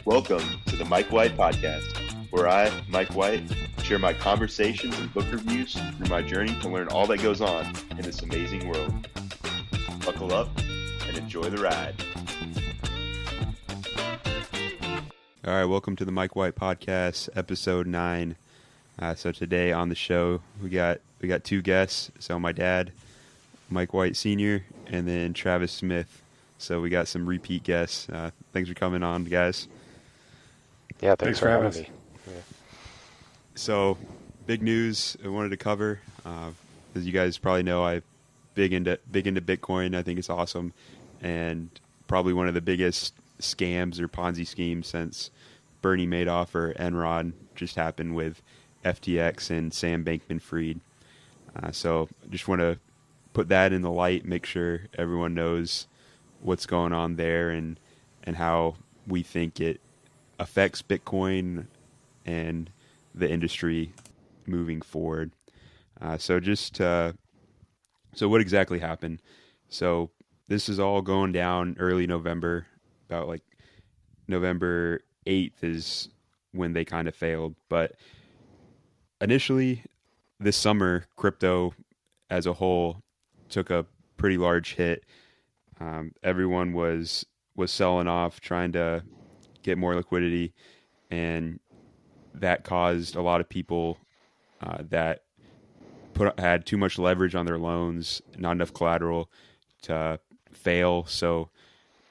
Welcome to the Mike White Podcast, where I, Mike White, share my conversations and book reviews through my journey to learn all that goes on in this amazing world. Buckle up and enjoy the ride. All right, welcome to the Mike White Podcast, episode 9. So today on the show, we got two guests. So my dad, Mike White Sr., and then Travis Smith. So we got some repeat guests. Thanks for coming on, guys. Yeah, thanks for having me. Yeah. So, big news I wanted to cover. As you guys probably know, I'm big into Bitcoin. I think it's awesome, and probably one of the biggest scams or Ponzi schemes since Bernie Madoff or Enron just happened with FTX and Sam Bankman-Fried. So, just want to put that in the light, make sure everyone knows what's going on there and how we think it affects Bitcoin and the industry moving forward. So what exactly happened? So this is all going down early November, about like November 8th is when they kind of failed. But initially this summer, crypto as a whole took a pretty large hit. Everyone was selling off, trying to get more liquidity, and that caused a lot of people that had too much leverage on their loans, not enough collateral, to fail. So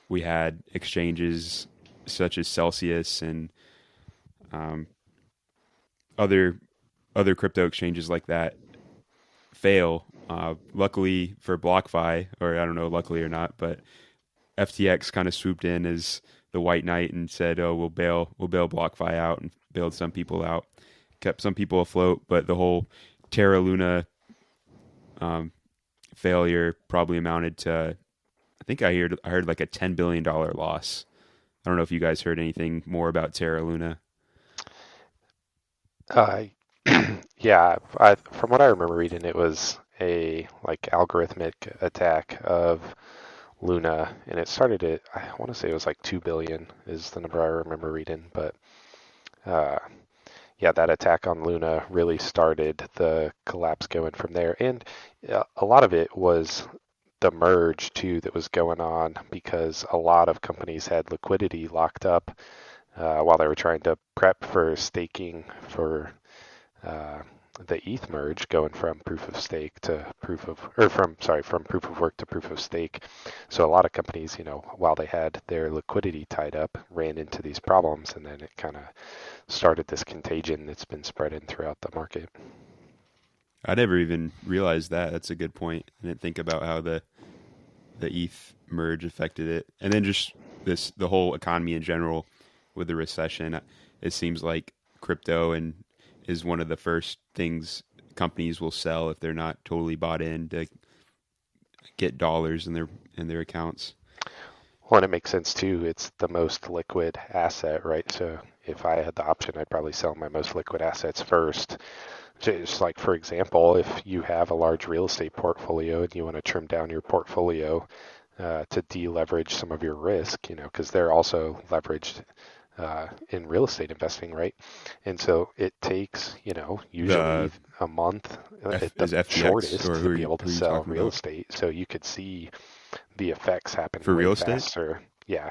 we had exchanges such as Celsius and other crypto exchanges like that fail. Luckily for BlockFi, or I don't know, luckily or not, but FTX kind of swooped in as the white knight and said, "Oh, we'll bail BlockFi out," and bailed some people out, kept some people afloat. But the whole Terra Luna failure probably amounted to, I think I heard like a $10 billion loss. I don't know if you guys heard anything more about Terra Luna. Yeah, from what I remember reading, it was a algorithmic attack of Luna, and it started at, I want to say it was like 2 billion is the number I remember reading, but yeah, that attack on Luna really started the collapse going from there. And a lot of it was the merge too that was going on, because a lot of companies had liquidity locked up while they were trying to prep for staking for the ETH merge, going from proof of stake to from proof of work to proof of stake. So a lot of companies, while they had their liquidity tied up, ran into these problems, and then it kind of started this contagion that's been spreading throughout the market. I never even realized that. That's a good point. I didn't think about how the ETH merge affected it, and then just the whole economy in general with the recession. It seems like crypto is one of the first things companies will sell if they're not totally bought in to get dollars in their accounts. Well, and it makes sense too. It's the most liquid asset, right? So if I had the option, I'd probably sell my most liquid assets first. Just like, for example, if you have a large real estate portfolio and you want to trim down your portfolio to deleverage some of your risk, because they're also leveraged in real estate investing, right? And so it takes, usually a month at the shortest to be able to sell real estate. So you could see the effects happen for real estate. Faster. Yeah.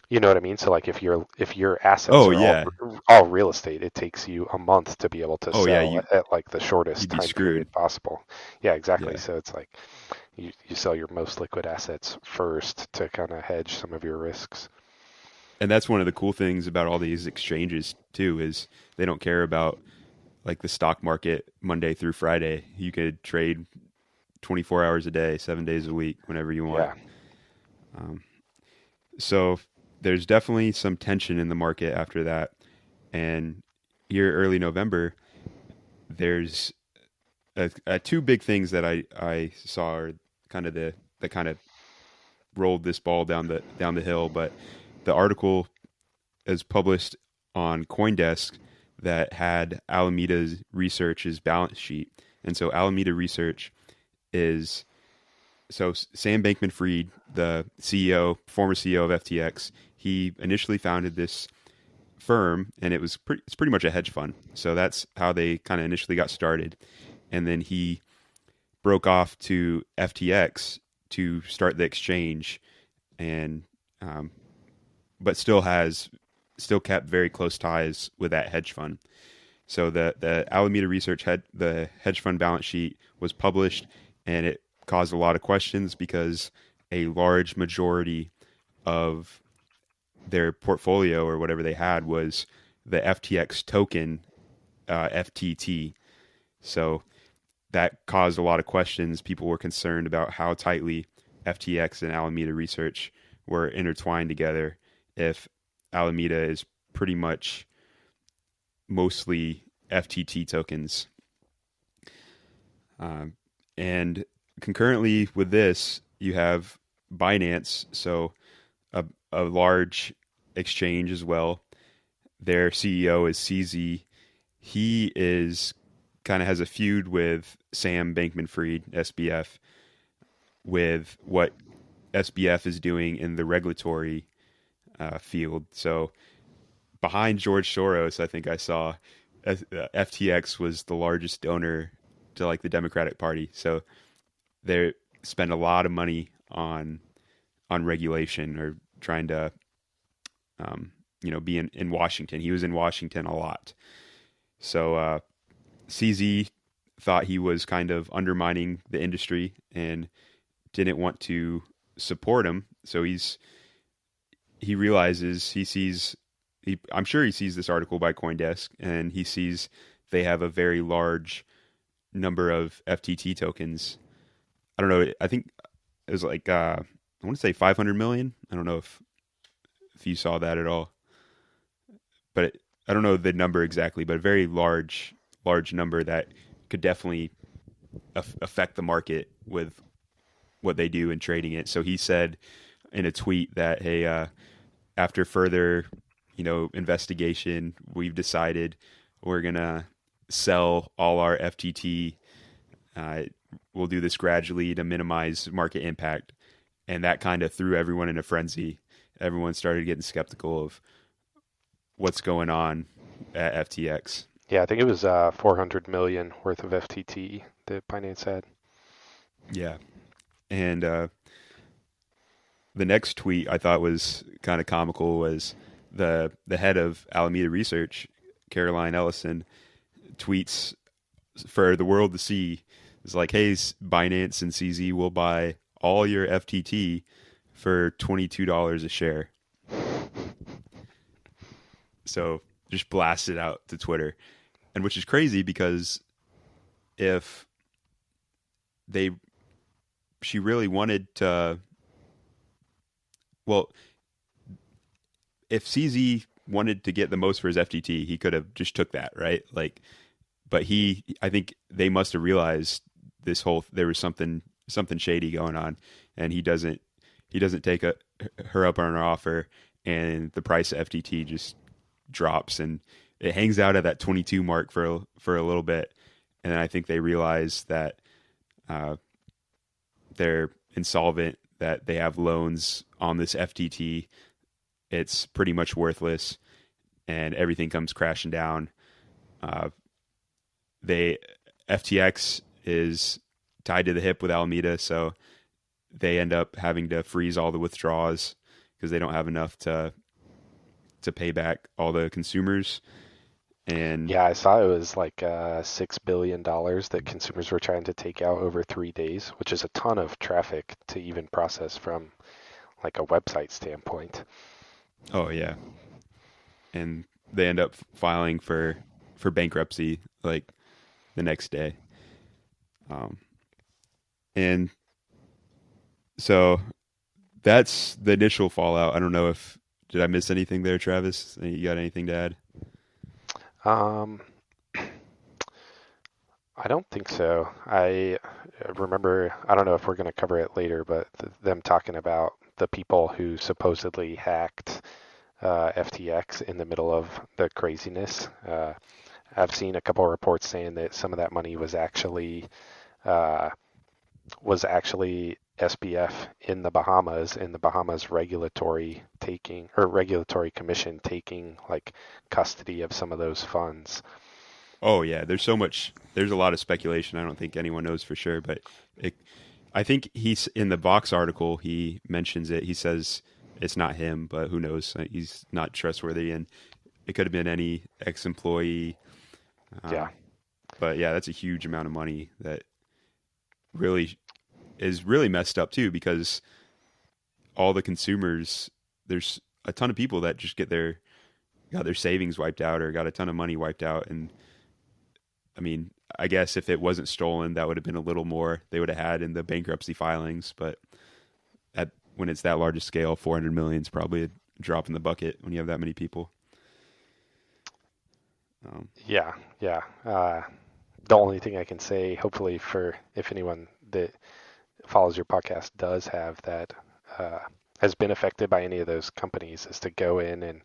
You know what I mean? So like if your assets are all real estate, it takes you a month to be able to sell at like the shortest time period possible. Yeah, exactly. Yeah. So it's like you sell your most liquid assets first to kind of hedge some of your risks. And that's one of the cool things about all these exchanges too, is they don't care about like the stock market Monday through Friday. You could trade 24 hours a day, 7 days a week, whenever you want. Yeah. So there's definitely some tension in the market after that. And here early November, there's two big things that I saw are kind of that kind of rolled this ball down the hill. But the article is published on CoinDesk that had Alameda Research's balance sheet. And so Alameda Research is, so Sam Bankman-Fried, the CEO, former CEO of FTX, he initially founded this firm, and it's pretty much a hedge fund. So that's how they kind of initially got started. And then he broke off to FTX to start the exchange, and but still kept very close ties with that hedge fund. So the Alameda Research the hedge fund balance sheet was published, and it caused a lot of questions because a large majority of their portfolio or whatever they had was the FTX token, FTT. So that caused a lot of questions. People were concerned about how tightly FTX and Alameda Research were intertwined together, if Alameda is pretty much mostly FTT tokens. And concurrently with this, you have Binance, so a large exchange as well. Their CEO is CZ. He kind of has a feud with Sam Bankman-Fried, SBF, with what SBF is doing in the regulatory field. So behind George Soros, I think I saw FTX was the largest donor to like the Democratic Party. So they spend a lot of money on regulation, or trying to be in Washington. He was in Washington a lot. So CZ thought he was kind of undermining the industry and didn't want to support him. So he realizes, I'm sure he sees this article by CoinDesk, and he sees they have a very large number of FTT tokens. I don't know. I think it was like I want to say 500 million. I don't know if you saw that at all, but I don't know the number exactly, but a very large number that could definitely affect the market with what they do in trading it. So he said in a tweet that, hey, after further investigation, we've decided we're gonna sell all our FTT. We'll do this gradually to minimize market impact. And that kind of threw everyone in a frenzy. Everyone started getting skeptical of what's going on at FTX. Yeah, I think it was 400 million worth of FTT that Binance had. Yeah. And the next tweet I thought was kind of comical was the head of Alameda Research, Caroline Ellison, tweets for the world to see. It's like, hey, Binance and CZ will buy all your FTT for $22 a share. So just blast it out to Twitter. And which is crazy, because if she really wanted to, well, if CZ wanted to get the most for his FTT, he could have just took that, right? Like, but I think they must have realized there was something shady going on, and he doesn't take her up on her offer, and the price of FTT just drops, and it hangs out at that 22 mark for a little bit, and then I think they realize that they're insolvent, that they have loans on this FTT. It's pretty much worthless, and everything comes crashing down. FTX is tied to the hip with Alameda, so they end up having to freeze all the withdrawals because they don't have enough to pay back all the consumers. And yeah, I saw it was like $6 billion that consumers were trying to take out over 3 days, which is a ton of traffic to even process from like a website standpoint. Oh yeah, and they end up filing for bankruptcy like the next day. And so that's the initial fallout. I don't know did I miss anything there, Travis? You got anything to add? I don't think so. I remember, I don't know if we're going to cover it later, but them talking about the people who supposedly hacked FTX in the middle of the craziness. I've seen a couple of reports saying that some of that money was actually SBF in the Bahamas, and the Bahamas regulatory commission taking like custody of some of those funds. Oh yeah, there's a lot of speculation. I don't think anyone knows for sure, but I think he's in the Vox article. He mentions it. He says it's not him, but who knows? He's not trustworthy, and it could have been any ex-employee. Yeah. But yeah, that's a huge amount of money that really is really messed up too, because all the consumers, there's a ton of people that just got their savings wiped out or got a ton of money wiped out. And I mean, I guess if it wasn't stolen, that would have been a little more they would have had in the bankruptcy filings. But when it's that large a scale, 400 million is probably a drop in the bucket when you have that many people. Yeah. The only thing I can say, hopefully, for if anyone that follows your podcast does have that has been affected by any of those companies, is to go in and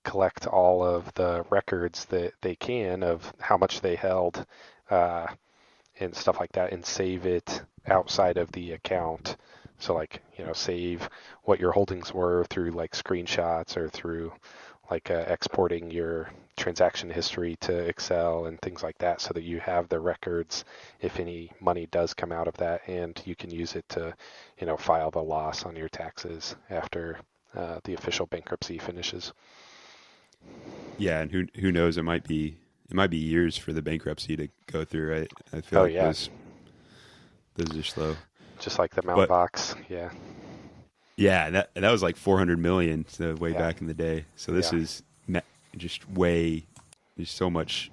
collect all of the records that they can of how much they held and stuff like that, and save it outside of the account. So like, save what your holdings were through like screenshots or through like exporting your transaction history to Excel and things like that, so that you have the records if any money does come out of that, and you can use it to, file the loss on your taxes after the official bankruptcy finishes. Yeah, and who knows? It might be years for the bankruptcy to go through. Right? I feel those are slow. Just like the Mt. Gox, yeah. Yeah, that was like 400 million way back in the day. So this is just so much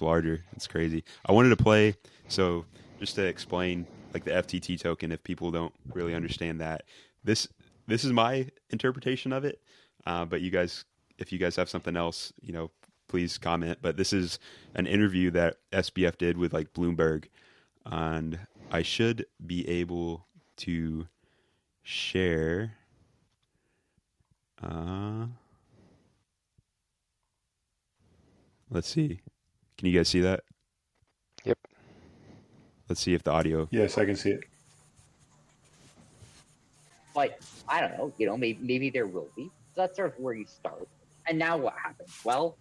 larger. It's crazy. I wanted to play, so just to explain like the FTT token, if people don't really understand that, this is my interpretation of it. But if you guys have something else, please comment. But this is an interview that SBF did with like Bloomberg, and I should be able to share. Let's see. Can you guys see that? Yep. Let's see if the audio. Yes, I can see it. Like, I don't know, maybe there will be. So that's sort of where you start. And now what happens? Well,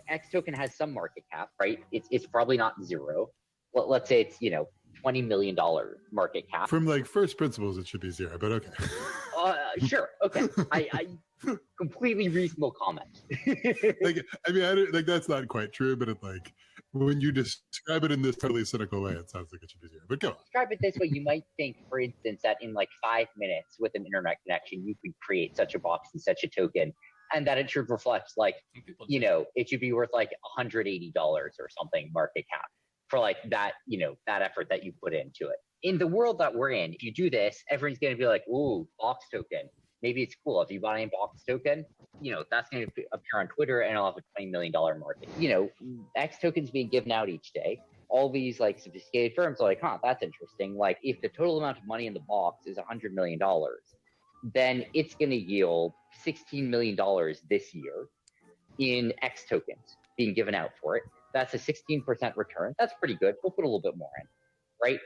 X token has some market cap, right? It's probably not zero. Let's say it's, $20 million market cap. From like first principles, it should be zero, but okay. Sure. Okay. I completely reasonable comment. That's not quite true, but when you describe it in this totally cynical way, it sounds like it should be zero. But go on. Describe it this way: you might think, for instance, that in like 5 minutes with an internet connection, you could create such a box and such a token, and that it should reflect like, it should be worth like $180 or something market cap for like that, that effort that you put into it. In the world that we're in, if you do this, everyone's going to be like, ooh, box token. Maybe it's cool. If you buy a box token, that's going to appear on Twitter and it'll have a $20 million market. X tokens being given out each day. All these like sophisticated firms are like, that's interesting. Like if the total amount of money in the box is $100 million, then it's going to yield $16 million this year in X tokens being given out for it. That's a 16% return. That's pretty good. We'll put a little bit more in, right?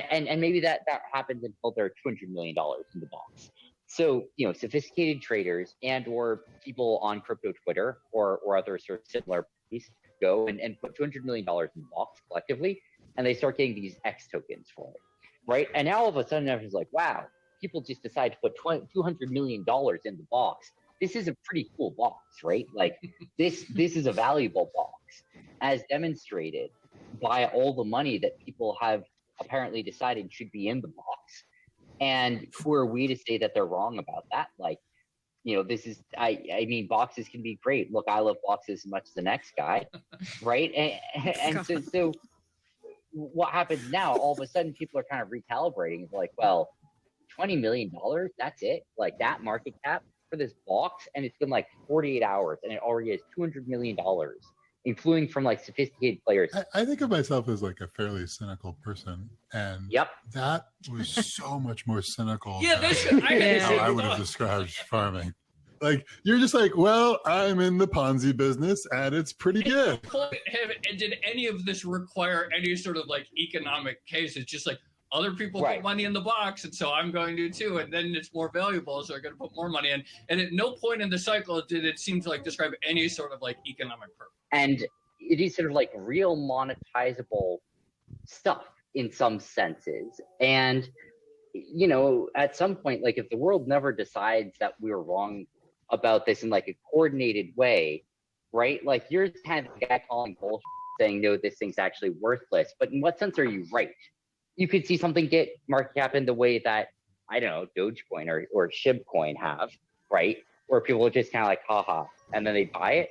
And maybe that happens until they're $200 million in the box. So, sophisticated traders and or people on crypto Twitter or other sort of similar places go and put $200 million in the box collectively, and they start getting these X tokens for it, right? And now all of a sudden everyone's like, wow, people just decide to put $200 million in the box. This is a pretty cool box, right? Like this is a valuable box, as demonstrated by all the money that people have apparently decided should be in the box. And who are we to say that they're wrong about that? Like, this is, I mean, boxes can be great. Look, I love boxes as much as the next guy, right? And so what happens now, all of a sudden people are kind of recalibrating. It's like, well, $20 million, that's it? Like that market cap for this box, and it's been like 48 hours and it already has $200 million, including from like sophisticated players. I think of myself as like a fairly cynical person, and that was so much more cynical than how I would have described farming. Like you're just like, well, I'm in the Ponzi business and it's pretty good. Did any of this require any sort of like economic case? It's just like, other people put money in the box, and so I'm going to too, and then it's more valuable, so I'm going to put more money in. And at no point in the cycle did it seem to like describe any sort of like economic purpose. And it is sort of like real monetizable stuff in some senses. And, you know, at some point, like if the world never decides that we're wrong about this in like a coordinated way, right? Like you're kind of the guy calling bullshit saying, no, this thing's actually worthless. But in what sense are you right? You could see something get market cap in the way that, I don't know, Dogecoin or Shibcoin have, right? Where people are just kind of like, haha, and then they buy it.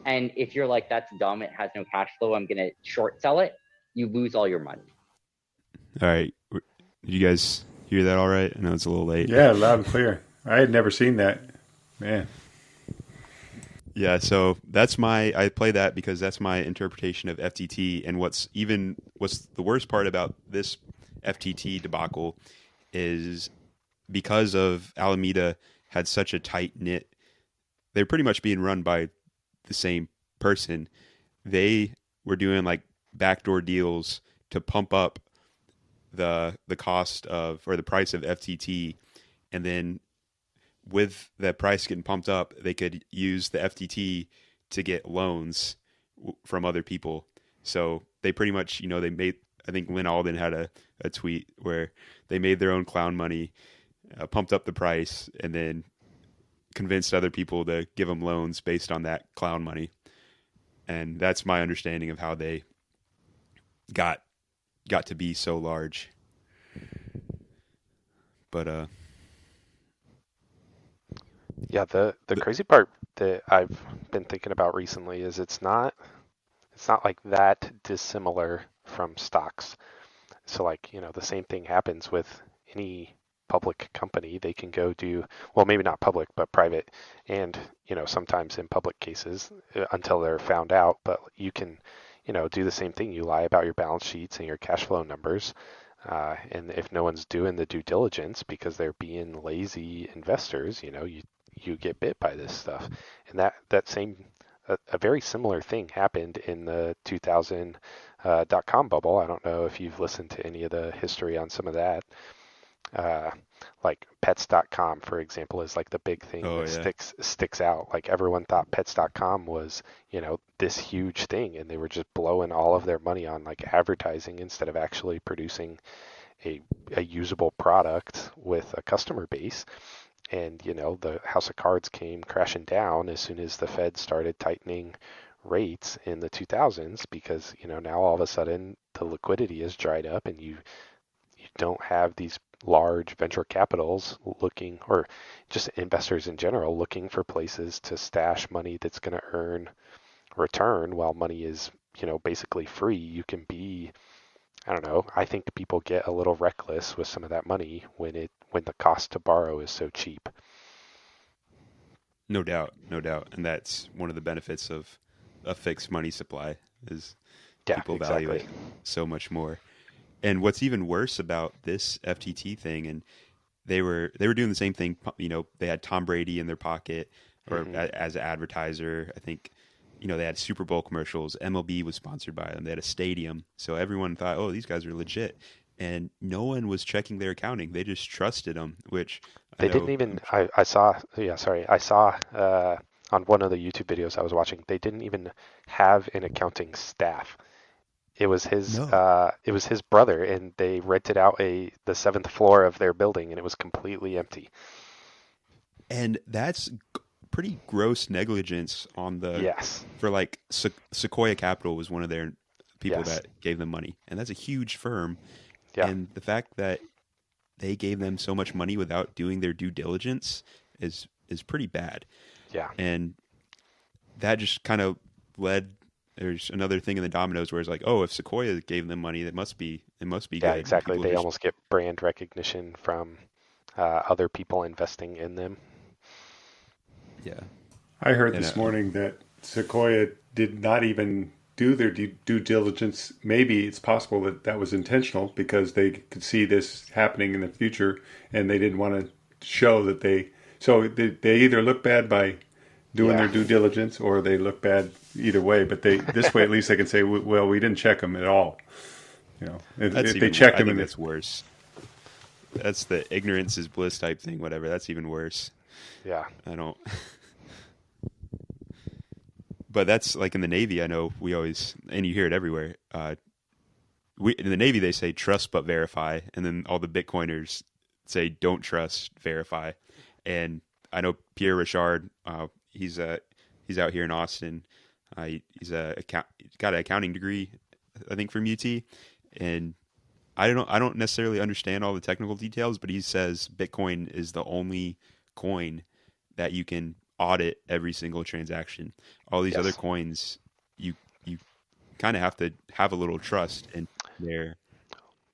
And if you're like, that's dumb, it has no cash flow, I'm going to short sell it, you lose all your money. All right. Did you guys hear that all right? I know it's a little late. Yeah, loud and clear. I had never seen that. Man. Yeah, so I play that because that's my interpretation of FTT. And what's the worst part about this FTT debacle is because of Alameda had such a tight knit, they're pretty much being run by the same person. They were doing like backdoor deals to pump up the cost of, or the price of FTT, and then with the price getting pumped up, they could use the FTT to get loans from other people. So they pretty much, you know, they made, I think Lynn Alden had a tweet where they made their own clown money, pumped up the price, and then convinced other people to give them loans based on that clown money. And that's my understanding of how they got to be so large. But yeah, the crazy part that I've been thinking about recently is it's not like that dissimilar from stocks. So like, you know, the same thing happens with any public company. They can go do, well, maybe not public, but private, and, you know, sometimes in public cases until they're found out, but you can, you know, do the same thing. You lie about your balance sheets and your cash flow numbers. And if no one's doing the due diligence because they're being lazy investors, you know, you get bit by this stuff. And that same, a very similar thing happened in the 2000 .com bubble. I don't know if you've listened to any of the history on some of that. Like pets.com, for example, is like the big thing sticks out. Like everyone thought pets.com was, you know, this huge thing, and they were just blowing all of their money on like advertising instead of actually producing a usable product with a customer base. And, you know, the house of cards came crashing down as soon as the Fed started tightening rates in the 2000s, because, you know, now all of a sudden the liquidity is dried up and you don't have these large venture capitals looking, or just investors in general looking for places to stash money that's going to earn return while money is, you know, basically free. You can be, I don't know, I think people get a little reckless with some of that money when the cost to borrow is so cheap. No doubt. And that's one of the benefits of a fixed money supply is people value it so much more. And what's even worse about this FTT thing, and they were doing the same thing, you know, they had Tom Brady in their pocket, or as an advertiser. I think, you know, they had Super Bowl commercials. MLB was sponsored by them. They had a stadium. So everyone thought, oh, these guys are legit. And no one was checking their accounting. They just trusted them, which they didn't even, I saw on one of the YouTube videos I was watching, they didn't even have an accounting staff. It was his brother, and they rented out the 7th floor of their building, and it was completely empty. And that's pretty gross negligence on for like Sequoia Capital was one of their people that gave them money, and that's a huge firm. Yeah. And the fact that they gave them so much money without doing their due diligence is pretty bad. Yeah. And that just kind of led. There's another thing in the dominoes where it's like, oh, if Sequoia gave them money, it must be good. Yeah, exactly. They almost get brand recognition from other people investing in them. Yeah. I heard this morning that Sequoia did not even do their due diligence. Maybe it's possible that was intentional because they could see this happening in the future and they didn't want to show that they either look bad by doing their due diligence, or they look bad either way. But this way, at least they can say, well, we didn't check them at all. if they check them, that's worse. That's the ignorance is bliss type thing. Whatever. That's even worse. Yeah. I don't. But that's like in the Navy. I know we always, and you hear it everywhere. In the Navy they say trust but verify, and then all the Bitcoiners say don't trust, verify. And I know Pierre Richard. He's out here in Austin. He's got an accounting degree, I think, from UT, and I don't necessarily understand all the technical details, but he says Bitcoin is the only coin that you can audit every single transaction. All these other coins, you kind of have to have a little trust in there.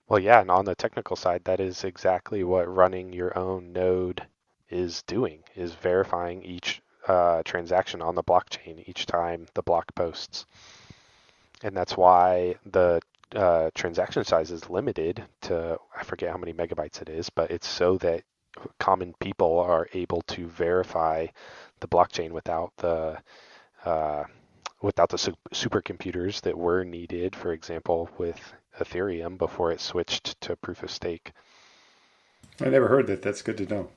Well, yeah, and on the technical side, that is exactly what running your own node is doing, is verifying each transaction on the blockchain each time the block posts. And that's why the transaction size is limited to, I forget how many megabytes it is, but it's so that common people are able to verify the blockchain without the supercomputers that were needed, for example, with Ethereum before it switched to proof of stake. I never heard that. That's good to know.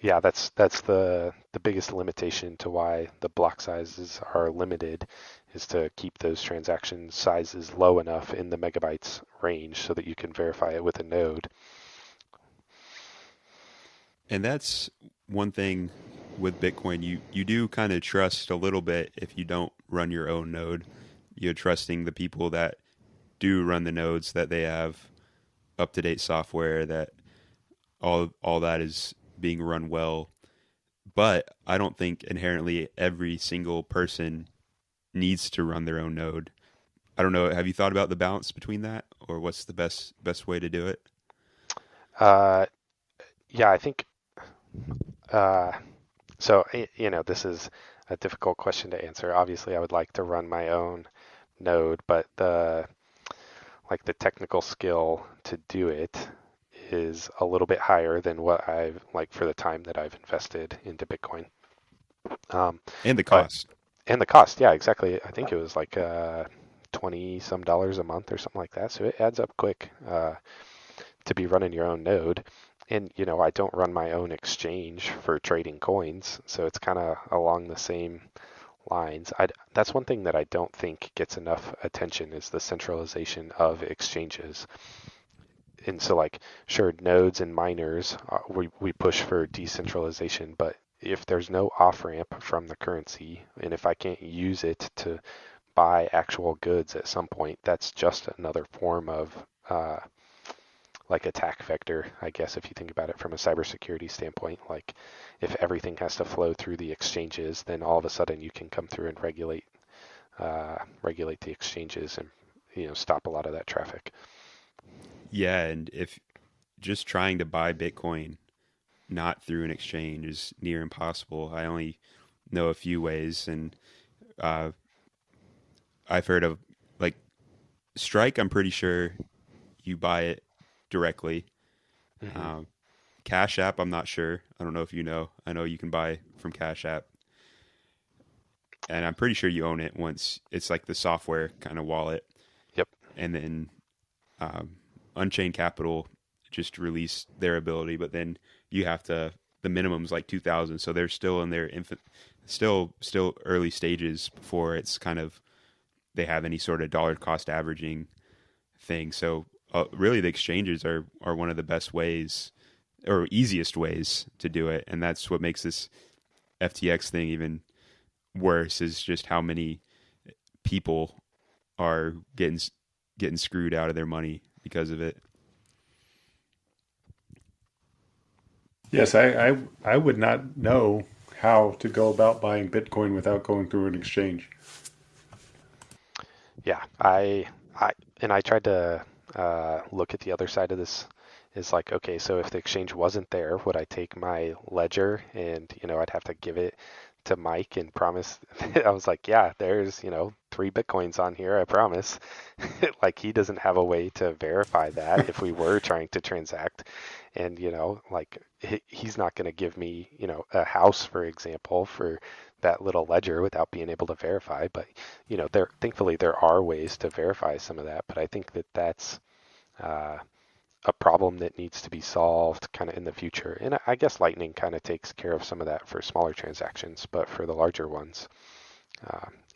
Yeah, that's the biggest limitation to why the block sizes are limited, is to keep those transaction sizes low enough in the megabytes range so that you can verify it with a node. And that's one thing with Bitcoin. You do kind of trust a little bit if you don't run your own node. You're trusting the people that do run the nodes, that they have up-to-date software, that all that is being run well. But I don't think inherently every single person needs to run their own node. I don't know. Have you thought about the balance between that, or what's the best way to do it? Yeah, I think so. This is a difficult question to answer. Obviously, I would like to run my own node, but the technical skill to do it is a little bit higher than what I've for the time that I've invested into Bitcoin. And the cost. Yeah, exactly. I think it was like $20 some a month or something like that. So it adds up quick to be running your own node. And I don't run my own exchange for trading coins, so it's kind of along the same lines. That's one thing that I don't think gets enough attention, is the centralization of exchanges. And so, sure, nodes and miners, we push for decentralization, but if there's no off-ramp from the currency, and if I can't use it to buy actual goods at some point, that's just another form of attack vector, I guess, if you think about it from a cybersecurity standpoint. If everything has to flow through the exchanges, then all of a sudden you can come through and regulate the exchanges and stop a lot of that traffic. Yeah, and if just trying to buy Bitcoin not through an exchange is near impossible. I only know a few ways, and I've heard of Strike. I'm pretty sure you buy it directly. Mm-hmm. Cash App, I'm not sure. I don't know if you know. I know you can buy from Cash App, and I'm pretty sure you own it once. It's like the software kind of wallet. Yep. And then Unchained Capital just released their ability, but then you have to. The minimum's like 2,000, so they're still in their still early stages before it's kind of they have any sort of dollar cost averaging thing. So really, the exchanges are one of the best ways or easiest ways to do it, and that's what makes this FTX thing even worse. Is just how many people are getting screwed out of their money because of it. Yes, I would not know how to go about buying Bitcoin without going through an exchange. Yeah, I tried to look at the other side of this. Is okay, so if the exchange wasn't there, would I take my ledger and I'd have to give it to Mike and promise? I was like, yeah, there's 3 Bitcoins on here, I promise. He doesn't have a way to verify that if we were trying to transact, and he's not going to give me a house, for example, for that little ledger without being able to verify. But thankfully there are ways to verify some of that. But I think that that's a problem that needs to be solved kind of in the future. And I guess Lightning kind of takes care of some of that for smaller transactions, but for the larger ones,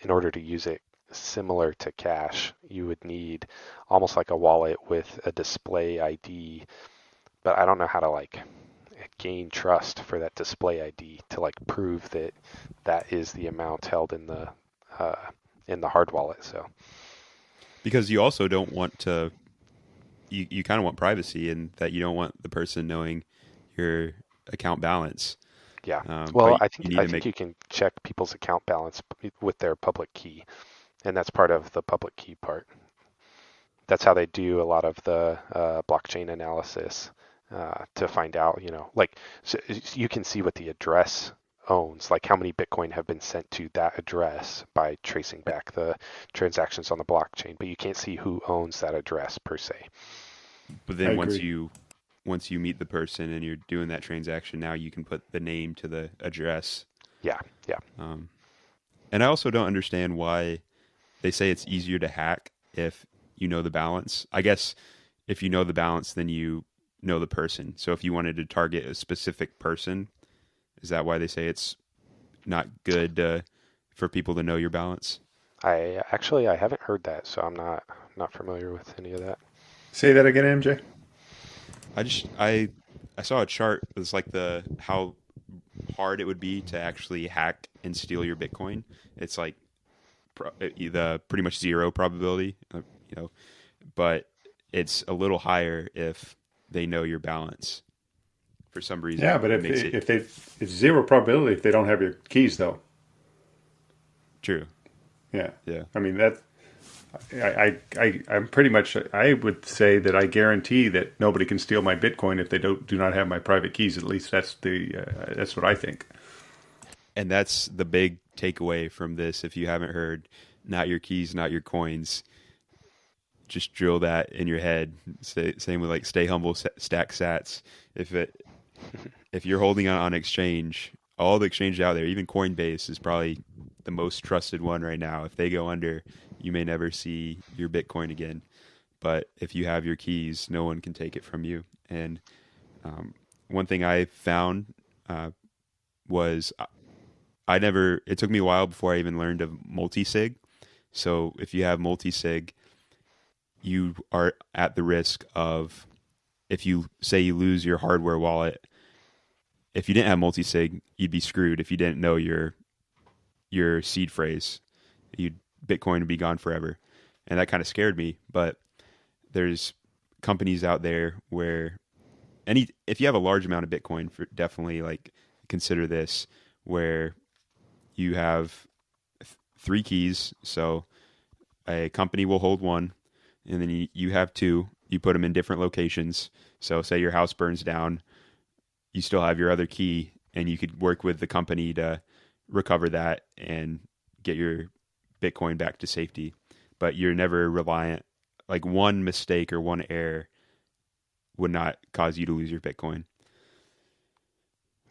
in order to use it similar to cash, you would need almost like a wallet with a display ID. But I don't know how to like gain trust for that display ID to like prove that that is the amount held in the hard wallet. So because you also don't want to, you kind of want privacy, and that you don't want the person knowing your account balance. Yeah. Well, I think you can check people's account balance with their public key, and that's part of the public key part. That's how they do a lot of the blockchain analysis to find out, so you can see what the address owns, like how many Bitcoin have been sent to that address by tracing back the transactions on the blockchain, but you can't see who owns that address per se. But then once you meet the person and you're doing that transaction, now you can put the name to the address. Yeah. And I also don't understand why they say it's easier to hack if you know the balance. I guess if you know the balance, then you know the person. So if you wanted to target a specific person, is that why they say it's not good for people to know your balance? I haven't heard that, so I'm not familiar with any of that. Say that again, MJ. I saw a chart. It's like how hard it would be to actually hack and steal your Bitcoin. It's like the pretty much zero probability, but it's a little higher if they know your balance for some reason. Yeah, but it's zero probability if they don't have your keys, though. True. Yeah. Yeah. I mean I'm pretty much. I would say that I guarantee that nobody can steal my Bitcoin if they do not have my private keys. At least that's what I think. And that's the big takeaway from this. If you haven't heard, not your keys, not your coins. Just drill that in your head. Same with like stay humble, stack sats. If you're holding on exchange, all the exchanges out there, even Coinbase is probably the most trusted one right now. If they go under, you may never see your Bitcoin again. But if you have your keys, no one can take it from you. And one thing I found was it took me a while before I even learned of multisig. So if you have multisig, you are at the risk of, if you say you lose your hardware wallet, if you didn't have multisig, you'd be screwed. If you didn't know your seed phrase, Bitcoin would be gone forever. And that kind of scared me. But there's companies out there where if you have a large amount of Bitcoin, definitely like consider this, where you have 3 keys. So a company will hold one, and then you have 2. You put them in different locations. So say your house burns down, you still have your other key, and you could work with the company to recover that and get your Bitcoin back to safety. But you're never reliant. Like one mistake or one error would not cause you to lose your Bitcoin.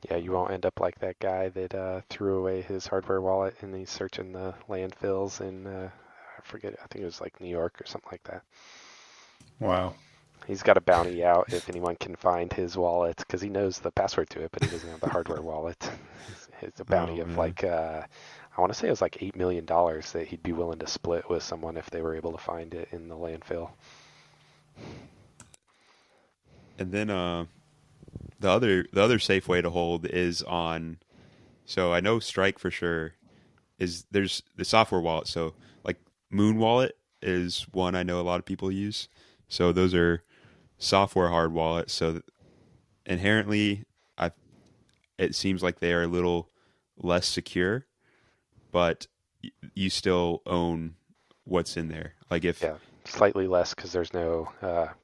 Yeah, you won't end up like that guy that threw away his hardware wallet and he's searching the landfills in, I forget, I think it was like New York or something like that. Wow. He's got a bounty out if anyone can find his wallet, because he knows the password to it, but he doesn't have the hardware wallet. It's a bounty of like, I want to say it was like $8 million that he'd be willing to split with someone if they were able to find it in the landfill. And then the other safe way to hold is on. So I know Strike for sure there's the software wallet. So like Moon Wallet is one I know a lot of people use. So those are software hard wallets. So inherently, it seems like they are a little less secure, but you still own what's in there. Like slightly less because there's no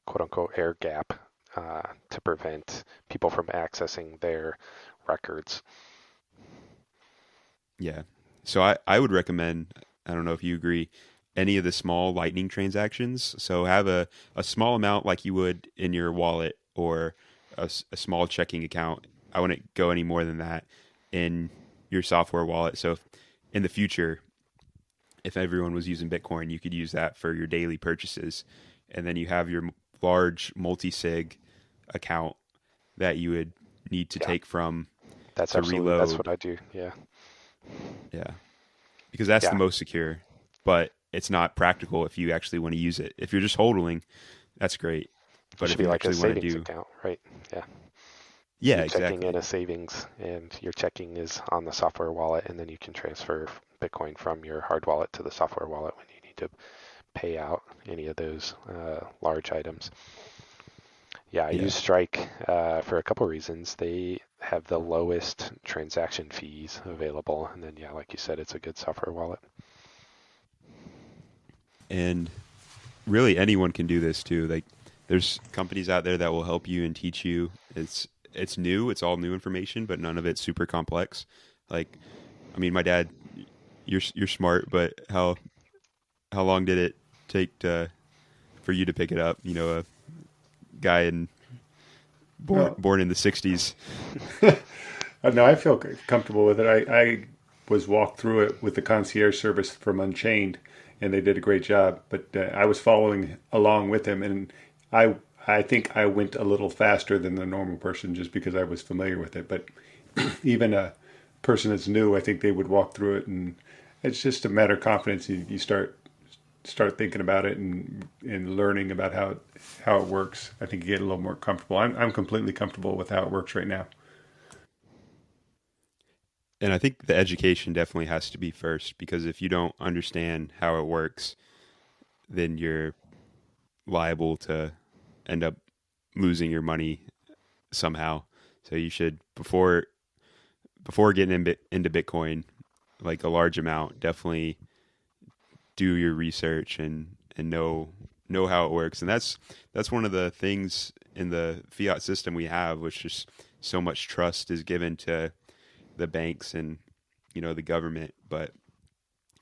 quote unquote air gap to prevent people from accessing their records. Yeah. So I would recommend, I don't know if you agree, any of the small Lightning transactions. So have a small amount like you would in your wallet, or a small checking account. I wouldn't go any more than that in your software wallet. So in the future, if everyone was using Bitcoin, you could use that for your daily purchases. And then you have your large multisig account that you would need to take from to reload. That's what I do. Yeah. Yeah. Because that's the most secure, but it's not practical if you actually want to use it. If you're just hodling, that's great. But if you like a actually want to savings do account, right? Yeah. Yeah, you're exactly. checking in a savings, and your checking is on the software wallet, and then you can transfer Bitcoin from your hard wallet to the software wallet when you need to pay out any of those large items. I use Strike for a couple reasons. They have the lowest transaction fees available, and then like you said, it's a good software wallet. And really, anyone can do this too. Like, there's companies out there that will help you and teach you. It's new. It's all new information, but none of it's super complex. Like, I mean, my dad, you're smart, but how long did it take for you to pick it up? You know, a guy born in the 60s. No, I feel comfortable with it. I was walked through it with the concierge service from Unchained, and they did a great job. But I was following along with them, and I think I went a little faster than the normal person just because I was familiar with it. But even a person that's new, I think they would walk through it, and it's just a matter of confidence. You start thinking about it and learning about how it works. I think you get a little more comfortable. I'm completely comfortable with how it works right now. And I think the education definitely has to be first, because if you don't understand how it works, then you're liable to end up losing your money somehow. So you should, before getting into Bitcoin, like a large amount, definitely do your research and know how it works. And that's one of the things in the fiat system we have, which is so much trust is given to the banks and, you know, the government, but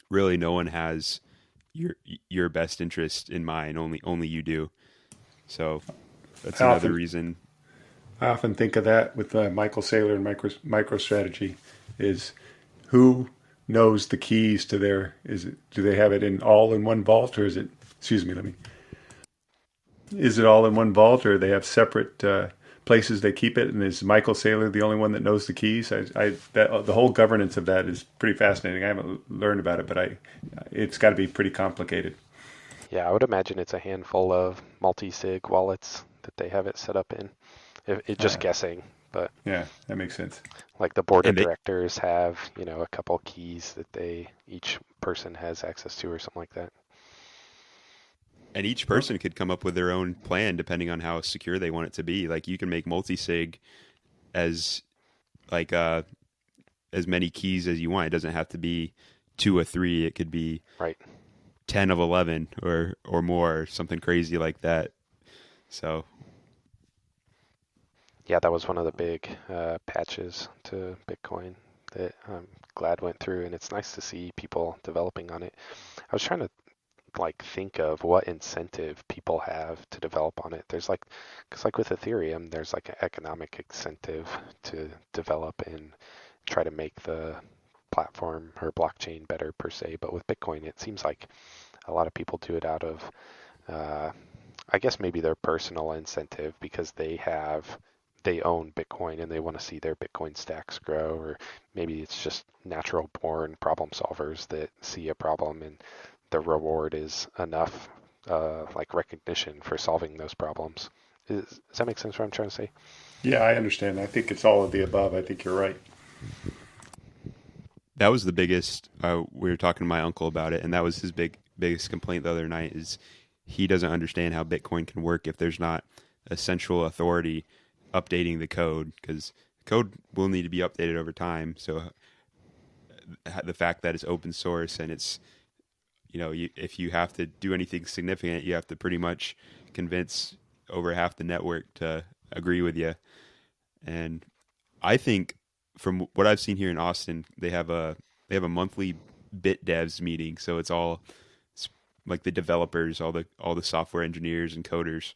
really no one has your best interest in mind. Only you do. So that's another reason. I often think of that with Michael Saylor and MicroStrategy is who knows the keys to their, do they have it all in one vault, or is it, is it all in one vault, or they have separate places they keep it? And is Michael Saylor the only one that knows the keys? The whole governance of that is pretty fascinating. I haven't learned about it, but it's got to be pretty complicated. Yeah, I would imagine it's a handful of multi-sig wallets that they have it set up in. Just guessing, but yeah, that makes sense. Like the board of directors have, a couple keys that each person has access to, or something like that. And each person could come up with their own plan depending on how secure they want it to be. Like, you can make multisig as many keys as you want. It doesn't have to be 2 or 3. It could be 10 of 11 or more, something crazy like that. So yeah, that was one of the big patches to Bitcoin that I'm glad went through, and it's nice to see people developing on it. I was trying to think of what incentive people have to develop on it. There's because with Ethereum, there's an economic incentive to develop and try to make the platform or blockchain better per se. But with Bitcoin, it seems like a lot of people do it out of, I guess maybe their personal incentive, because they own Bitcoin and they want to see their Bitcoin stacks grow, or maybe it's just natural born problem solvers that see a problem and the reward is enough recognition for solving those problems. Does that make sense what I'm trying to say? Yeah, I understand. I think it's all of the above. I think you're right. That was the biggest, we were talking to my uncle about it, and that was his biggest complaint the other night, is he doesn't understand how Bitcoin can work if there's not a central authority updating the code, because code will need to be updated over time. So the fact that it's open source and it's, if you have to do anything significant, you have to pretty much convince over half the network to agree with you. And I think from what I've seen here in Austin, they have a monthly bit devs meeting. So it's like the developers, all the software engineers and coders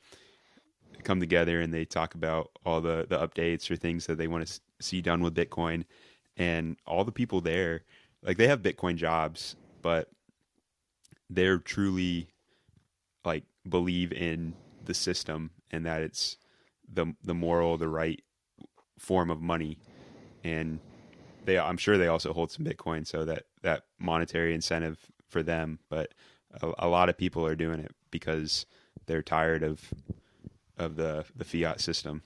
come together and they talk about all the updates or things that they want to see done with Bitcoin. and all the people there, like they have Bitcoin jobs, but they're truly like believe in the system and that it's the moral, the right form of money. And I'm sure they also hold some Bitcoin, so that monetary incentive for them. But a lot of people are doing it because they're tired of the fiat system.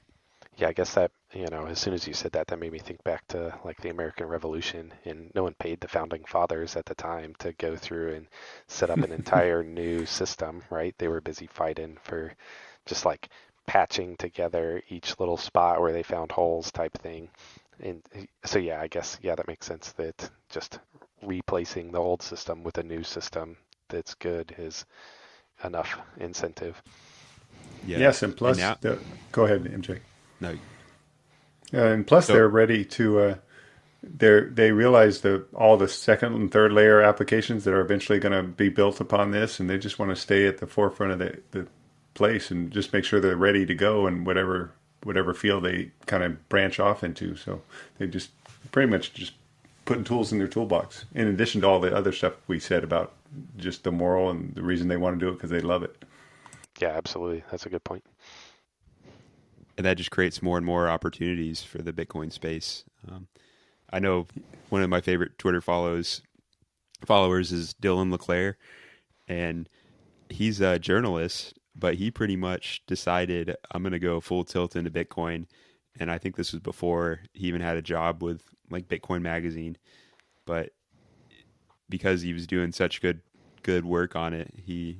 Yeah, I guess that, as soon as you said that, that made me think back to like the American Revolution, and no one paid the founding fathers at the time to go through and set up an entire new system, right? They were busy fighting for just like patching together each little spot where they found holes type thing. And so, yeah, I guess, yeah, that makes sense that just replacing the old system with a new system that's good is enough incentive. Yeah. Yes, and plus, go ahead, MJ. No. And plus, they're ready to. They realize all the second and third layer applications that are eventually going to be built upon this, and they just want to stay at the forefront of the place and just make sure they're ready to go in whatever field they kind of branch off into. So they just pretty much just putting tools in their toolbox, in addition to all the other stuff we said about just the moral and the reason they want to do it because they love it. Yeah, absolutely. That's a good point. And that just creates more and more opportunities for the Bitcoin space. I know one of my favorite Twitter followers is Dylan LeClaire, and he's a journalist, but he pretty much decided, I'm going to go full tilt into Bitcoin. And I think this was before he even had a job with like Bitcoin Magazine. But because he was doing such good work on it, he's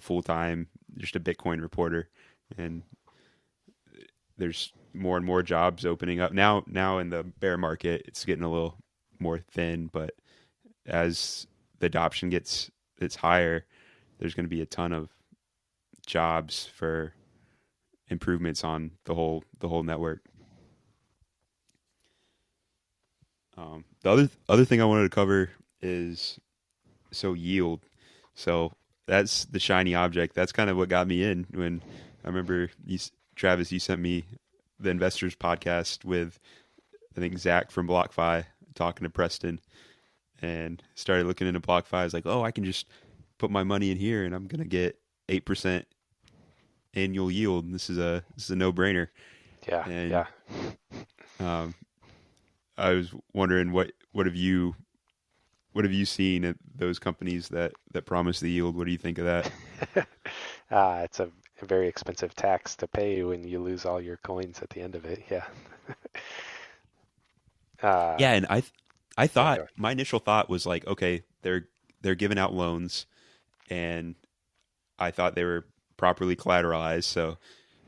full-time just a Bitcoin reporter. And there's more and more jobs opening up now in the bear market. It's getting a little more thin, but as the adoption gets higher, there's going to be a ton of jobs for improvements on the whole network. The other thing I wanted to cover is yield. So that's the shiny object. That's kind of what got me in. When I remember Travis, you sent me the Investors podcast with, I think, Zach from BlockFi talking to Preston, and started looking into BlockFi. I was like, oh, I can just put my money in here and I'm going to get 8% annual yield. And this is a no-brainer. Yeah. And, yeah. I was wondering what have you seen at those companies that promise the yield? What do you think of that? It's a very expensive tax to pay when you lose all your coins at the end of it. Yeah. Yeah, and I thought, my initial thought was like, okay, they're giving out loans, and I thought they were properly collateralized. So,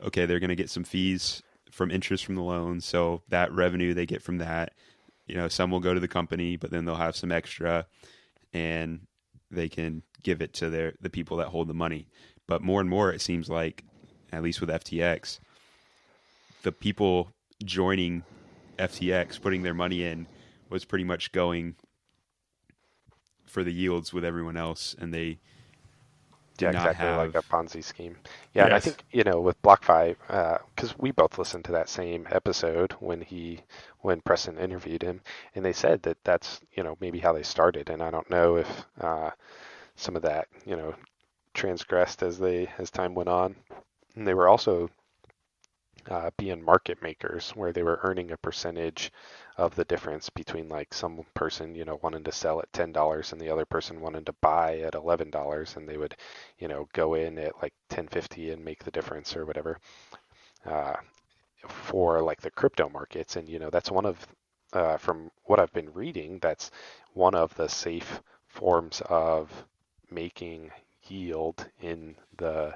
okay, they're going to get some fees from interest from the loan. So that revenue they get from that, some will go to the company, but then they'll have some extra, and they can give it to the people that hold the money. But more and more, it seems like, at least with FTX, the people joining FTX, putting their money in, was pretty much going for the yields with everyone else, and they did not exactly have like a Ponzi scheme. Yeah, yes. And I think with BlockFi, because we both listened to that same episode when Preston interviewed him, and they said that that's maybe how they started, and I don't know if some of that transgressed as time went on. And they were also being market makers, where they were earning a percentage of the difference between like some person wanting to sell at $10 and the other person wanting to buy at $11, and they would go in at like $10.50 and make the difference or whatever for like the crypto markets. And that's one of from what I've been reading, that's one of the safe forms of making yield in the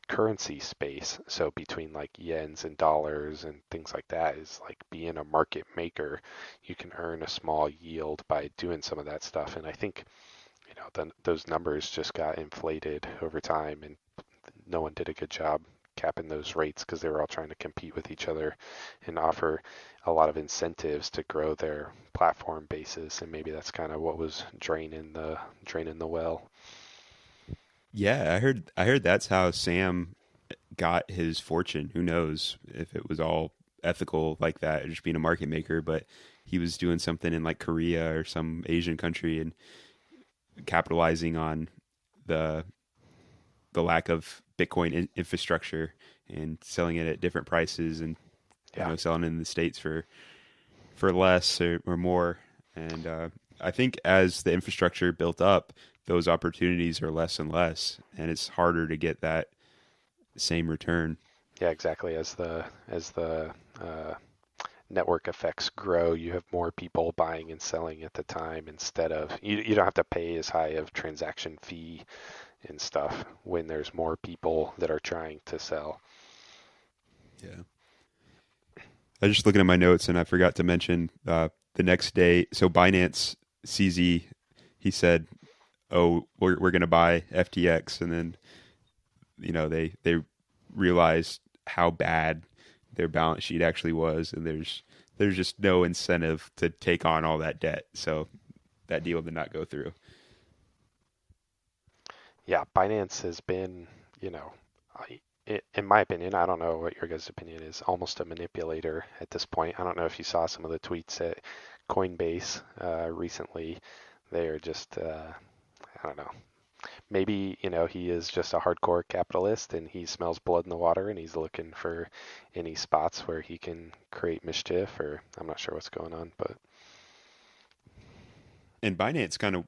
currency space. So between like yens and dollars and things like that, is like being a market maker, you can earn a small yield by doing some of that stuff. And I think those numbers just got inflated over time, and no one did a good job capping those rates because they were all trying to compete with each other and offer a lot of incentives to grow their platform bases. And maybe that's kind of what was draining the well. Yeah, I heard that's how Sam got his fortune. Who knows if it was all ethical like that, just being a market maker, but he was doing something in like Korea or some Asian country and capitalizing on the lack of Bitcoin infrastructure and selling it at different prices and selling it in the States for less or more. And I think as the infrastructure built up, those opportunities are less and less, and it's harder to get that same return. Yeah, exactly. As the network effects grow, you have more people buying and selling at the time instead of you don't have to pay as high of transaction fee and stuff when there's more people that are trying to sell. Yeah. I was just looking at my notes and I forgot to mention the next day. So Binance CZ, he said, "Oh, we're going to buy FTX," and then they realized how bad their balance sheet actually was, and there's just no incentive to take on all that debt. So that deal did not go through. Yeah, Binance has been, in my opinion, I don't know what your guys' opinion is, almost a manipulator at this point. I don't know if you saw some of the tweets at Coinbase recently. They are just, I don't know. Maybe, he is just a hardcore capitalist and he smells blood in the water and he's looking for any spots where he can create mischief, or I'm not sure what's going on, but. And Binance kind of,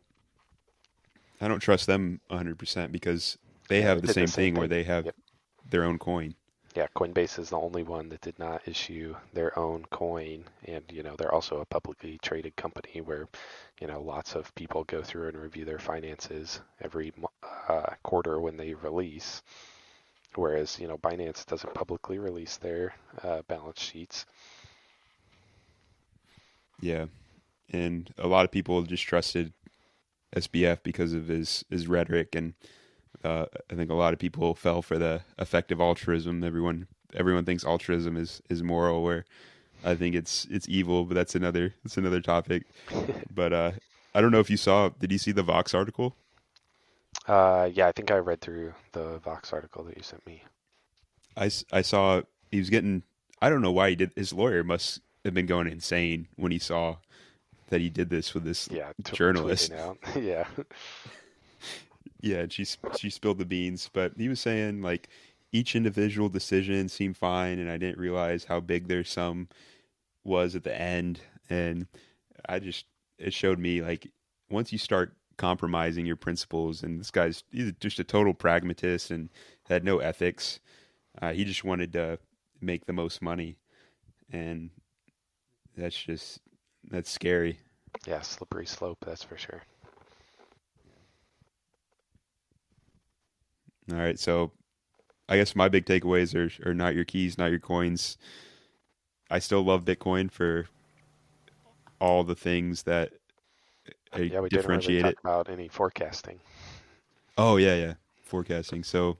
I don't trust them 100% because they have the same thing where they have their own coin. Yeah, Coinbase is the only one that did not issue their own coin, and they're also a publicly traded company where lots of people go through and review their finances every quarter when they release, whereas Binance doesn't publicly release their balance sheets. Yeah, and a lot of people just trusted SBF because of his rhetoric, and I think a lot of people fell for the effective altruism. Everyone thinks altruism is moral, where I think it's evil, but that's another topic. But I don't know if you saw. Did you see the Vox article? Yeah, I think I read through the Vox article that you sent me. I saw he was getting. I don't know why he did. His lawyer must have been going insane when he saw that he did this with this journalist. Yeah. Yeah, she spilled the beans, but he was saying like each individual decision seemed fine, and I didn't realize how big their sum was at the end, and it showed me like once you start compromising your principles, and he's just a total pragmatist and had no ethics. He just wanted to make the most money, and that's scary. Yeah, slippery slope, that's for sure. All right, so I guess my big takeaways are not your keys, not your coins. I still love Bitcoin for all the things that we differentiate didn't really talk it. about any forecasting. Oh yeah, forecasting. So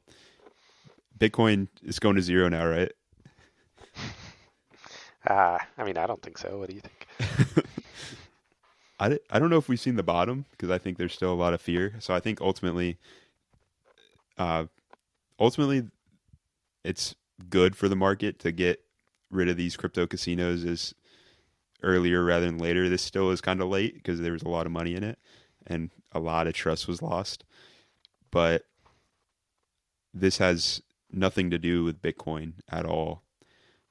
Bitcoin is going to zero now, right? I don't think so. What do you think? I don't know if we've seen the bottom because I think there's still a lot of fear. So I think ultimately it's good for the market to get rid of these crypto casinos as earlier rather than later. This still is kind of late because there was a lot of money in it and a lot of trust was lost. But this has nothing to do with Bitcoin at all.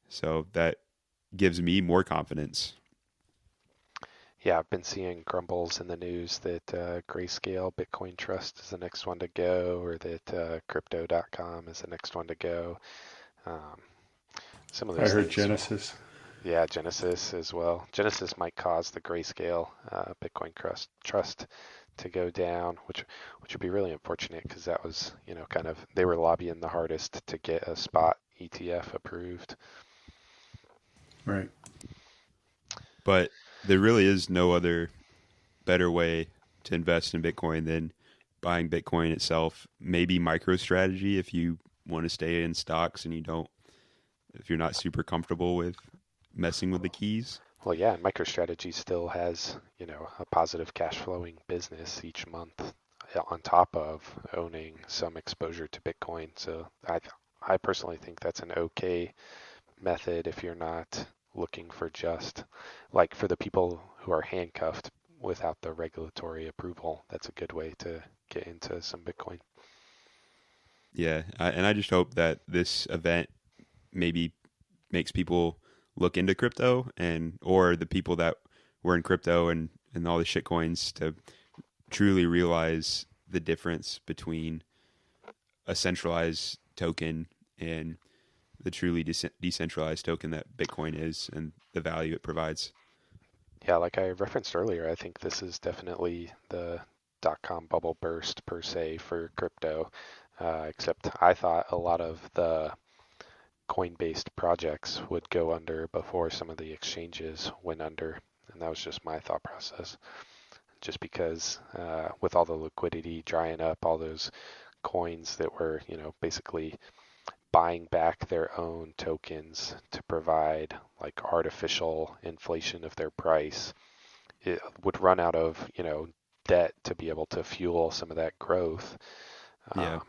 So that gives me more confidence. Yeah, I've been seeing grumbles in the news that Grayscale Bitcoin Trust is the next one to go, or that Crypto.com is the next one to go. Some of those I heard things, Genesis. Yeah, Genesis as well. Genesis might cause the Grayscale Bitcoin Trust to go down, which would be really unfortunate because that was, they were lobbying the hardest to get a spot ETF approved. Right. But there really is no other better way to invest in Bitcoin than buying Bitcoin itself. Maybe MicroStrategy if you want to stay in stocks and if you're not super comfortable with messing with the keys. Well, yeah, and MicroStrategy still has, a positive cash flowing business each month on top of owning some exposure to Bitcoin. So I personally think that's an okay method if you're not looking for just like for the people who are handcuffed without the regulatory approval. That's a good way to get into some Bitcoin. Yeah, and I just hope that this event maybe makes people look into crypto, and or the people that were in crypto and all the shit coins to truly realize the difference between a centralized token and the truly decentralized token that Bitcoin is, and the value it provides. Yeah, like I referenced earlier, I think this is definitely the dot-com bubble burst per se for crypto, except I thought a lot of the coin-based projects would go under before some of the exchanges went under, and that was just my thought process. Just because with all the liquidity drying up, all those coins that were, basically buying back their own tokens to provide like artificial inflation of their price, it would run out of, debt to be able to fuel some of that growth. Yeah.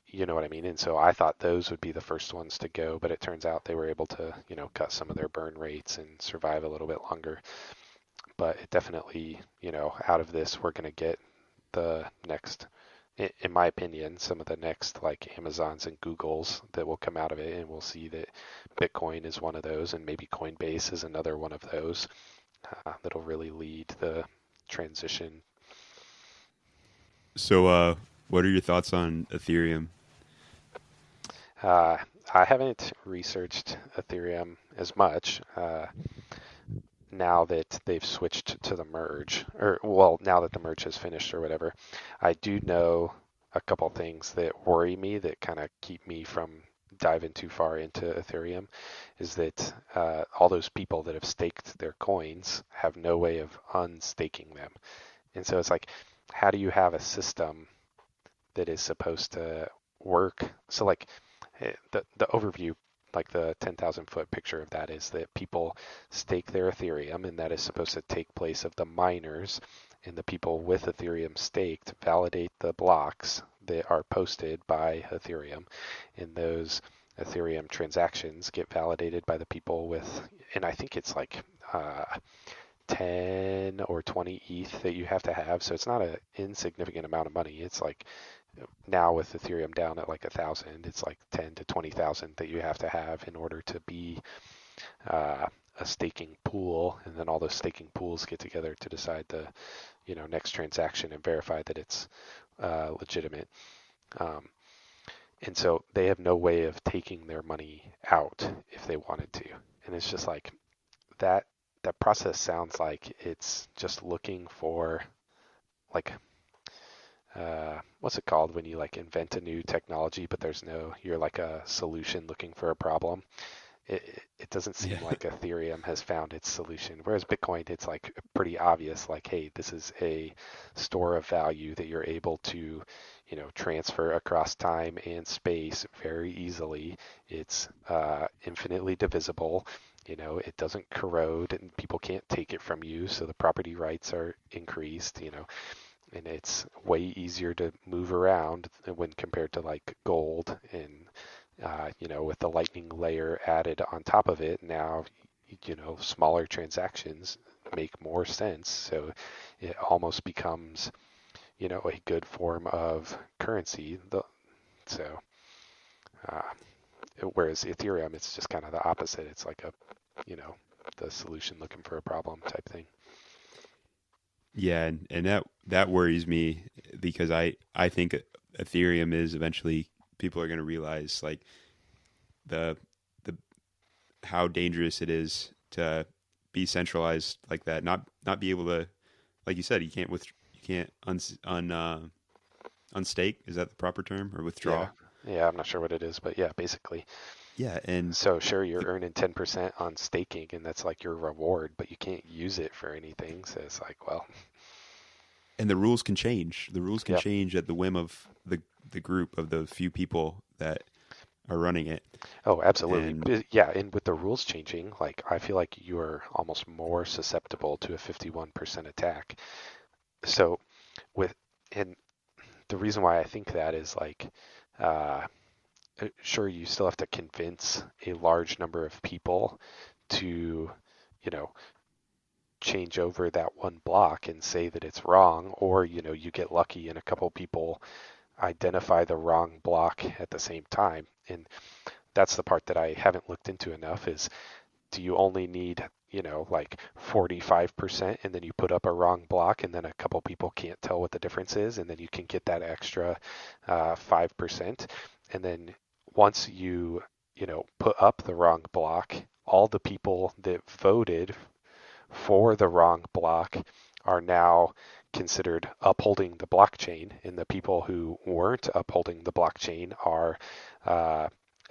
You know what I mean? And so I thought those would be the first ones to go, but it turns out they were able to, cut some of their burn rates and survive a little bit longer. But it definitely, out of this, we're going to get the next, in my opinion, some of the next like Amazons and Googles that will come out of it, and we'll see that Bitcoin is one of those, and maybe Coinbase is another one of those that'll really lead the transition. So, what are your thoughts on Ethereum? I haven't researched Ethereum as much now that they've switched to the merge, or well, now that the merge has finished or whatever. I do know a couple things that worry me that kind of keep me from diving too far into Ethereum, is that all those people that have staked their coins have no way of unstaking them. And so it's like, how do you have a system that is supposed to work? So like the overview, like the 10,000 foot picture of that is that people stake their Ethereum, and that is supposed to take place of the miners, and the people with Ethereum staked validate the blocks that are posted by Ethereum, and those Ethereum transactions get validated by the people with, and I think it's like 10 or 20 ETH that you have to have. So it's not an insignificant amount of money. It's like now with Ethereum down at like 1,000, it's like 10 to 20,000 that you have to have in order to be a staking pool, and then all those staking pools get together to decide the next transaction and verify that it's legitimate. And so they have no way of taking their money out if they wanted to, and it's just like that process sounds like it's just looking for like what's it called when you like invent a new technology, but you're like a solution looking for a problem. It doesn't seem like Ethereum has found its solution. Whereas Bitcoin, it's like pretty obvious, like, hey, this is a store of value that you're able to, transfer across time and space very easily. It's infinitely divisible. It doesn't corrode, and people can't take it from you, so the property rights are increased, and it's way easier to move around when compared to like gold, and with the lightning layer added on top of it, now smaller transactions make more sense, so it almost becomes a good form of currency. Whereas Ethereum, it's just kind of the opposite. It's like the solution looking for a problem type thing. Yeah, and that worries me, because I think Ethereum is eventually, people are going to realize like the how dangerous it is to be centralized like that, not be able to, like you said, you can't unstake, is that the proper term, or withdraw? Yeah, I'm not sure what it is, but yeah, basically. Yeah, and so sure, you're earning 10% on staking, and that's like your reward, but you can't use it for anything. So it's like, well, and the rules can change. The rules can change at the whim of the group of the few people that are running it. Oh, absolutely. And with the rules changing, like I feel like you are almost more susceptible to a 51% attack. So and the reason why I think that is like, sure, you still have to convince a large number of people to, you know, change over that one block and say that it's wrong, or, you know, you get lucky and a couple people identify the wrong block at the same time. And that's the part that I haven't looked into enough is, do you only need, you know, like 45% and then you put up a wrong block and then a couple people can't tell what the difference is, and then you can get that extra 5%. And then once you know, put up the wrong block, all the people that voted for the wrong block are now considered upholding the blockchain, and the people who weren't upholding the blockchain are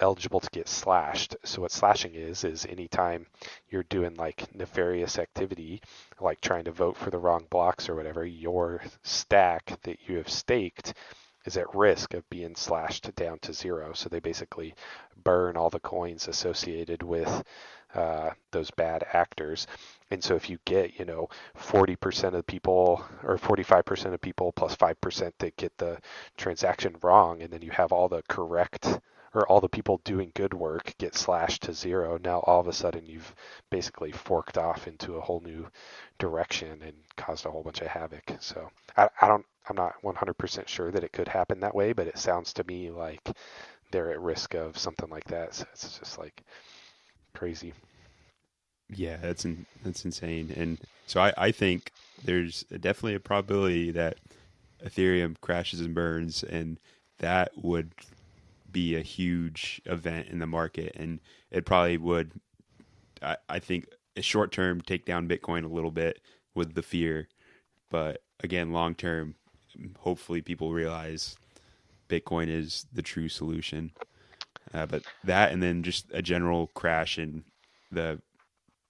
eligible to get slashed. So what slashing is anytime you're doing like nefarious activity, like trying to vote for the wrong blocks or whatever, your stack that you have staked is at risk of being slashed down to zero. So they basically burn all the coins associated with those bad actors. And so if you get, you know, 40% of people or 45% of people plus 5% that get the transaction wrong, and then you have all the correct or all the people doing good work get slashed to zero, now all of a sudden you've basically forked off into a whole new direction and caused a whole bunch of havoc. So I'm not 100% sure that it could happen that way, but it sounds to me like they're at risk of something like that. So it's just like crazy. Yeah, that's insane. And so I think there's definitely a probability that Ethereum crashes and burns, and that would be a huge event in the market, and it probably would, I think, short term take down Bitcoin a little bit with the fear, but again, long term, hopefully people realize Bitcoin is the true solution. But that, and then just a general crash in the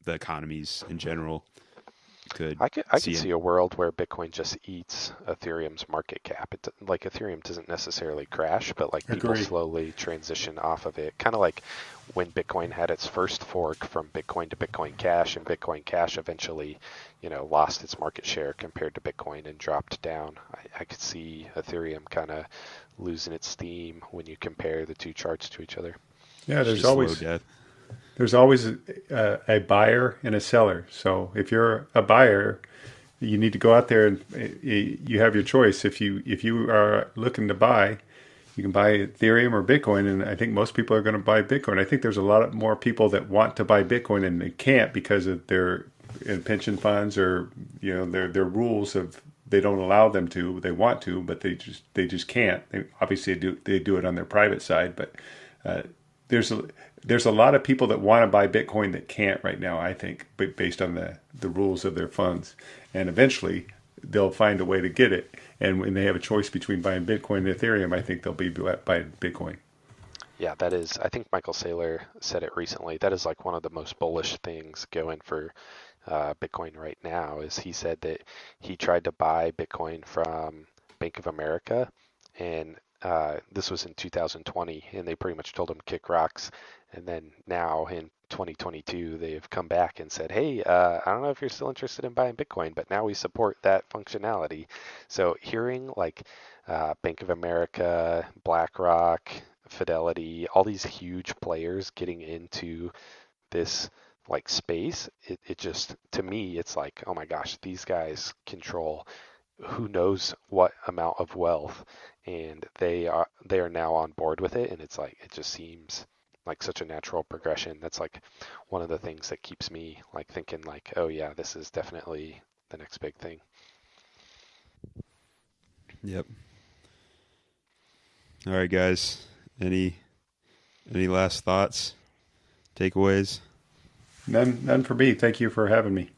economies in general, I could see a world where Bitcoin just eats Ethereum's market cap. Like Ethereum doesn't necessarily crash, but like people slowly transition off of it. Kind of like when Bitcoin had its first fork from Bitcoin to Bitcoin Cash, and Bitcoin Cash eventually, you know, lost its market share compared to Bitcoin and dropped down. I could see Ethereum kind of losing its steam when you compare the two charts to each other. Yeah, there's always a buyer and a seller. So if you're a buyer, you need to go out there and you have your choice. If you are looking to buy, you can buy Ethereum or Bitcoin, and I think most people are going to buy Bitcoin. I think there's a lot more people that want to buy Bitcoin and they can't because of their pension funds or, you know, their rules of they don't allow them to. They want to, but they just can't. Obviously they do it on their private side, but there's a lot of people that want to buy Bitcoin that can't right now, I think, based on the rules of their funds. And eventually they'll find a way to get it. And when they have a choice between buying Bitcoin and Ethereum, I think they'll be buying Bitcoin. Yeah, that is, I think Michael Saylor said it recently. That is like one of the most bullish things going for Bitcoin right now, is he said that he tried to buy Bitcoin from Bank of America, and this was in 2020, and they pretty much told him kick rocks. And then now in 2022, they've come back and said, hey, I don't know if you're still interested in buying Bitcoin, but now we support that functionality. So hearing like Bank of America, BlackRock, Fidelity, all these huge players getting into this like space, it just, to me, it's like, oh my gosh, these guys control who knows what amount of wealth, and they are now on board with it. And it's like, it just seems like such a natural progression. That's like one of the things that keeps me like thinking like, oh yeah, this is definitely the next big thing. Yep. All right, guys. Any last thoughts, takeaways? None for me. Thank you for having me.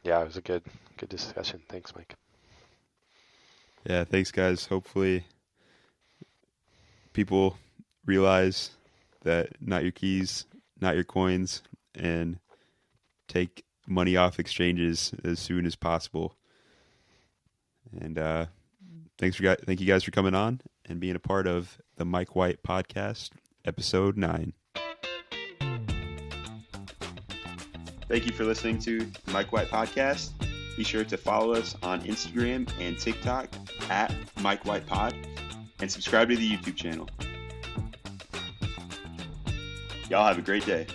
Yeah, it was a good discussion. Thanks, Mike. Yeah, thanks, guys. Hopefully people realize that not your keys, not your coins, and take money off exchanges as soon as possible. And thank you guys for coming on and being a part of the Mike White Podcast, episode 9. Thank you for listening to the Mike White Podcast. Be sure to follow us on Instagram and TikTok at Mike White Pod, and subscribe to the YouTube channel. Y'all have a great day.